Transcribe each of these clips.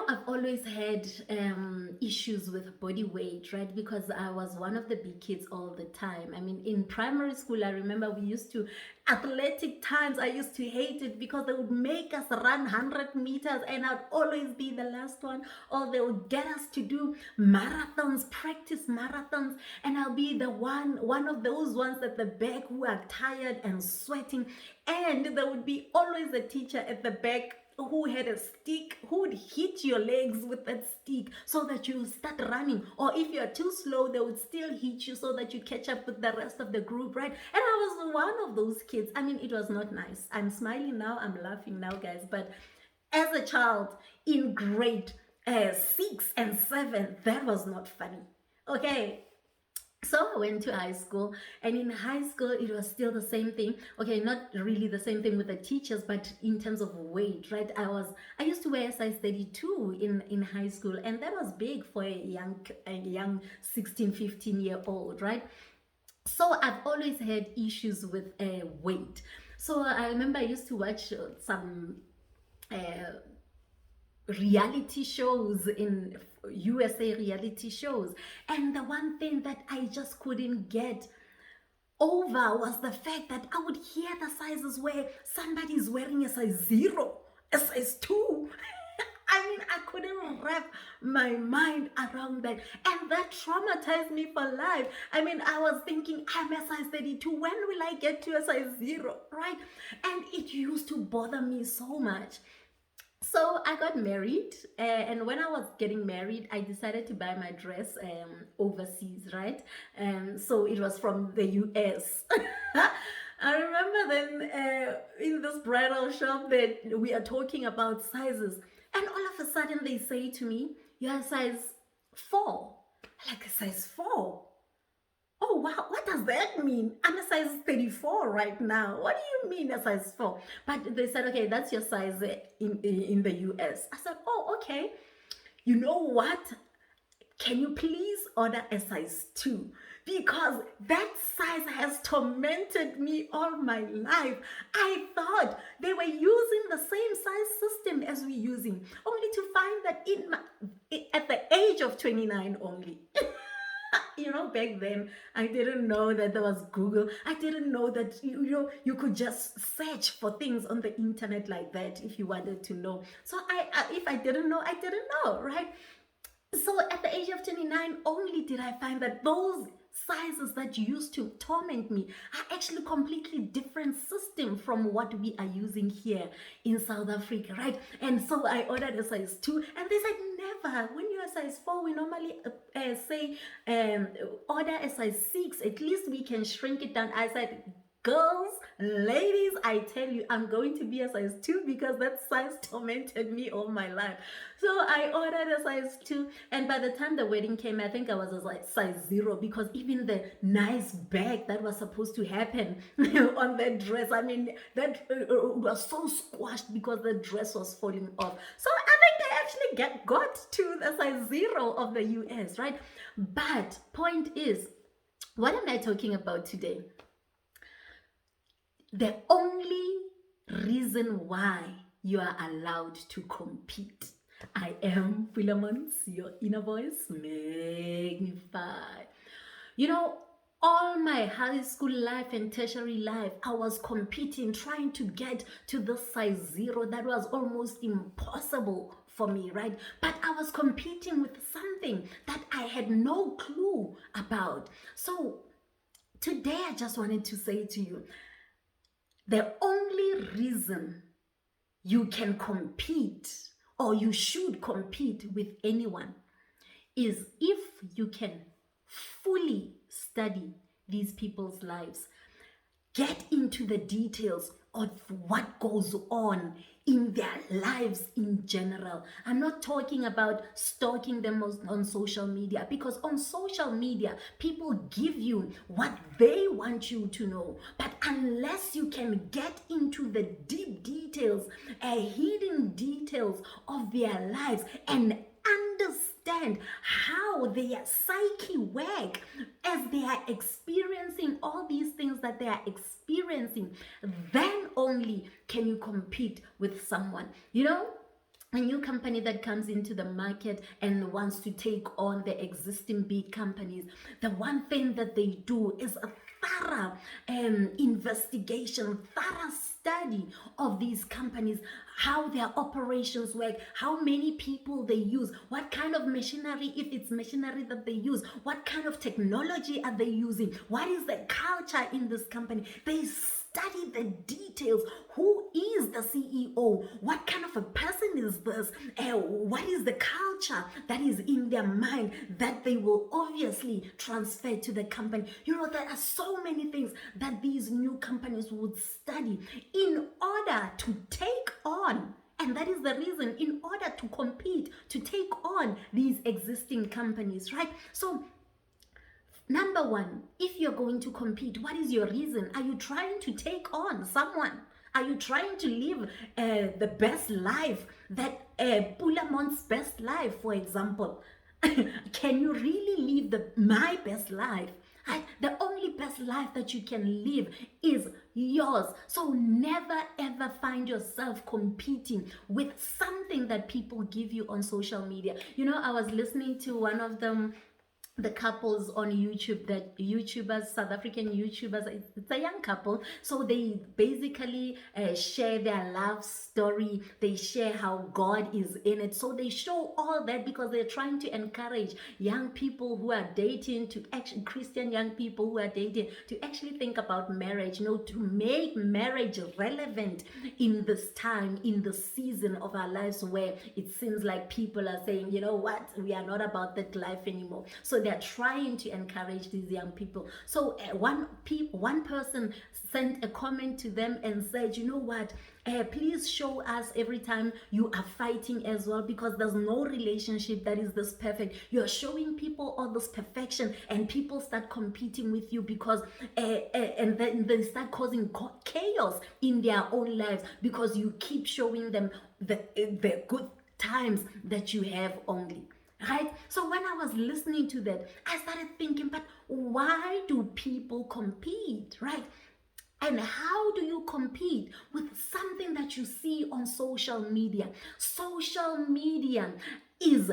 I've always had issues with body weight, right? Because I was one of the big kids all the time. I mean, in primary school, I remember we used to, athletic times, I used to hate it because they would make us run 100 meters and I'd always be the last one. Or they would get us to do marathons, practice marathons, and I'll be the one of those ones at the back who are tired and sweating. And there would be always a teacher at the back who had a stick, who would hit your legs with that stick so that you start running. Or if you're too slow, they would still hit you so that you catch up with the rest of the group, right? And I was one of those kids. I mean, it was not nice. I'm smiling now, I'm laughing now, guys. But as a child in grade 6 and 7, that was not funny. Okay, so I went to high school, and in high school it was still the same thing. Okay, not really the same thing with the teachers, but in terms of weight, right? I used to wear size 32 in high school, and that was big for a young 16, 15 year old, right? So I've always had issues with weight. So I remember I used to watch some reality shows, in USA reality shows, and the one thing that I just couldn't get over was the fact that I would hear the sizes where somebody's wearing a size 0, a size 2. I mean, I couldn't wrap my mind around that, and that traumatized me for life. I mean, I was thinking, I'm a size 32, when will I get to a size 0, right? And it used to bother me so much. So I got married, and when I was getting married, I decided to buy my dress overseas, right? So it was from the US. I remember then in this bridal shop that we are talking about sizes, and all of a sudden they say to me, "You're a size 4." Like, a size 4? Oh wow, what does that mean? I'm a size 34 right now. What do you mean a size 4? But they said, okay, that's your size in the US. I said, oh, okay. You know what? Can you please order a size 2? Because that size has tormented me all my life. I thought they were using the same size system as we're using, only to find that at the age of 29 only. Back then, I didn't know that there was Google. I didn't know that you could just search for things on the internet like that if you wanted to know. So if I didn't know, I didn't know, right? So at the age of 29, only did I find that those sizes that used to torment me are actually completely different system from what we are using here in South Africa, right? And so I ordered a size 2, and they said, never. When you're a size 4, we normally say order a size 6. At least we can shrink it down. I said, girls, ladies, I tell you, I'm going to be a size 2 because that size tormented me all my life. So I ordered a size 2, and by the time the wedding came, I think I was a size 0, because even the nice bag that was supposed to happen on that dress, I mean, that was so squashed because the dress was falling off. So I think I actually got to the size 0 of the US, right? But point is, what am I talking about today? The only reason why you are allowed to compete. I am Pulaa Montz, your inner voice magnified. All my high school life and tertiary life, I was competing, trying to get to the size 0. That was almost impossible for me, right? But I was competing with something that I had no clue about. So today I just wanted to say to you, the only reason you can compete, or you should compete with anyone, is if you can fully study these people's lives, get into the details of what goes on in their lives in general. I'm not talking about stalking them on social media, because on social media, people give you what they want you to know. But unless you can get into the deep details, hidden details of their lives, and understand how their psyche work as they are experiencing all these things that they are experiencing, then only can you compete with someone. a new company that comes into the market and wants to take on the existing big companies, the one thing that they do is a thorough investigation, thorough study of these companies, how their operations work, how many people they use, what kind of machinery, if it's machinery that they use, what kind of technology are they using, what is the culture in this company. They study the details. Who is the CEO? What kind of a person is this? What is the culture that is in their mind that they will obviously transfer to the company? You know, there are so many things that these new companies would study in order to take on. And that is the reason, in order to compete, to take on these existing companies, right? So number one, if you're going to compete, what is your reason? Are you trying to take on someone? Are you trying to live the best life, that Pulaa Montz's best life, for example? Can you really live my best life? Right? The only best life that you can live is yours. So never ever find yourself competing with something that people give you on social media. You know, I was listening to one of them, the couples on YouTube, that YouTubers, South African YouTubers, it's a young couple. So they basically share their love story. They share how God is in it. So they show all that because they're trying to encourage young people who are dating to actually, Christian young people who are dating, to actually think about marriage, you know, to make marriage relevant in this time, in the season of our lives where it seems like people are saying, you know what, we are not about that life anymore. So they're trying to encourage these young people. So one person sent a comment to them and said, you know what, please show us every time you are fighting as well, because there's no relationship that is this perfect. You're showing people all this perfection and people start competing with you because and then they start causing chaos in their own lives because you keep showing them the good times that you have only. Right? So when I was listening to that, I started thinking, but why do people compete, right? And how do you compete with something that you see on social media? Social media is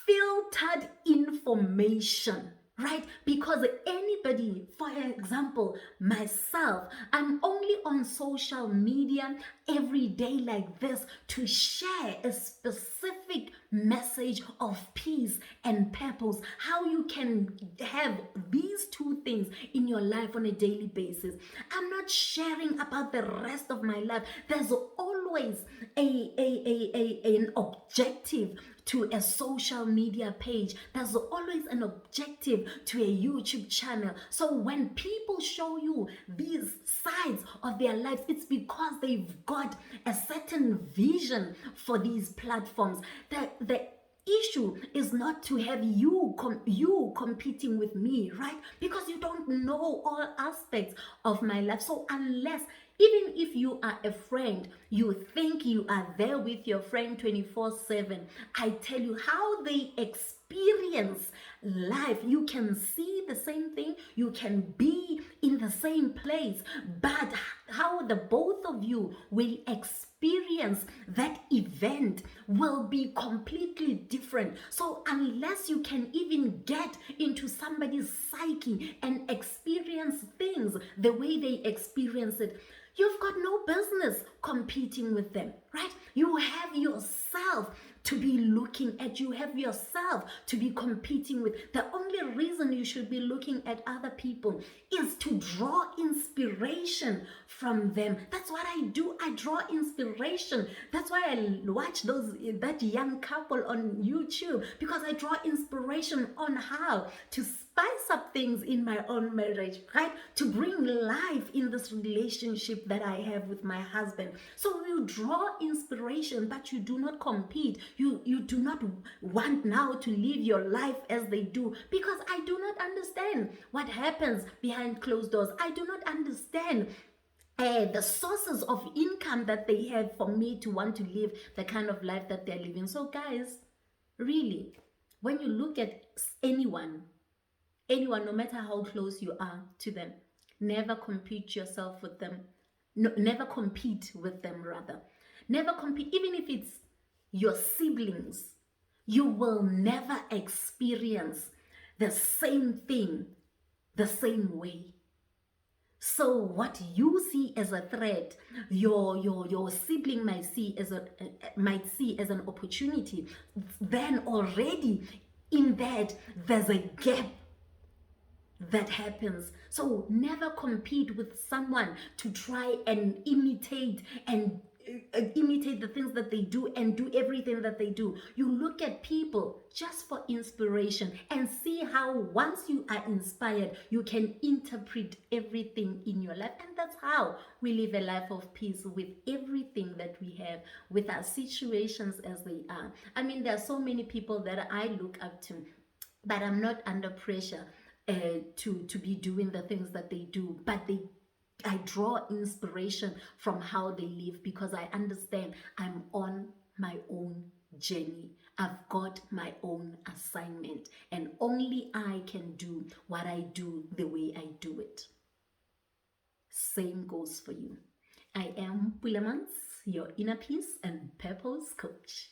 filtered information, right? Because anybody, for example, myself, I'm only on social media every day like this to share a specific message of peace and purpose. How you can have these two things in your life on a daily basis. I'm not sharing about the rest of my life. There's always an objective to a social media page. There's always an objective to a YouTube channel. So when people show you these sides of their lives, it's because they've got a certain vision for these platforms. The issue is not to have you competing with me, right? Because you don't know all aspects of my life. So unless, even if you are a friend, you think you are there with your friend 24/7, I tell you how they experience life. You can see the same thing, you can be in the same place, but how the both of you will experience that event will be completely different. So unless you can even get into somebody's psyche and experience things the way they experience it, you've got no business competing with them, right? You have yourself to be looking at. You have yourself to be competing with. The only reason you should be looking at other people is to draw inspiration from them. That's what I do. I draw inspiration. That's why I watch that young couple on YouTube, because I draw inspiration on how to spice up things in my own marriage, right? To bring life in this relationship that I have with my husband. So you draw inspiration, but you do not compete. You do not want now to live your life as they do, because I do not understand what happens behind closed doors. I do not understand the sources of income that they have for me to want to live the kind of life that they're living. So guys, really, when you look at anyone, no matter how close you are to them, never compete yourself with them. No, never compete with them, rather. Never compete, even if it's your siblings. You will never experience the same thing the same way. So what you see as a threat, your sibling might see as an opportunity. Then already in that there's a gap that happens. So never compete with someone to try and imitate imitate the things that they do and do everything that they do. You look at people just for inspiration and see how once you are inspired, you can interpret everything in your life. And that's how we live a life of peace with everything that we have, with our situations as they are. I mean, there are so many people that I look up to, but I'm not under pressure to be doing the things that they do, but I draw inspiration from how they live, because I understand I'm on my own journey. I've got my own assignment, and only I can do what I do the way I do it. Same goes for you. I am Pulaa Montz, your inner peace and purpose coach.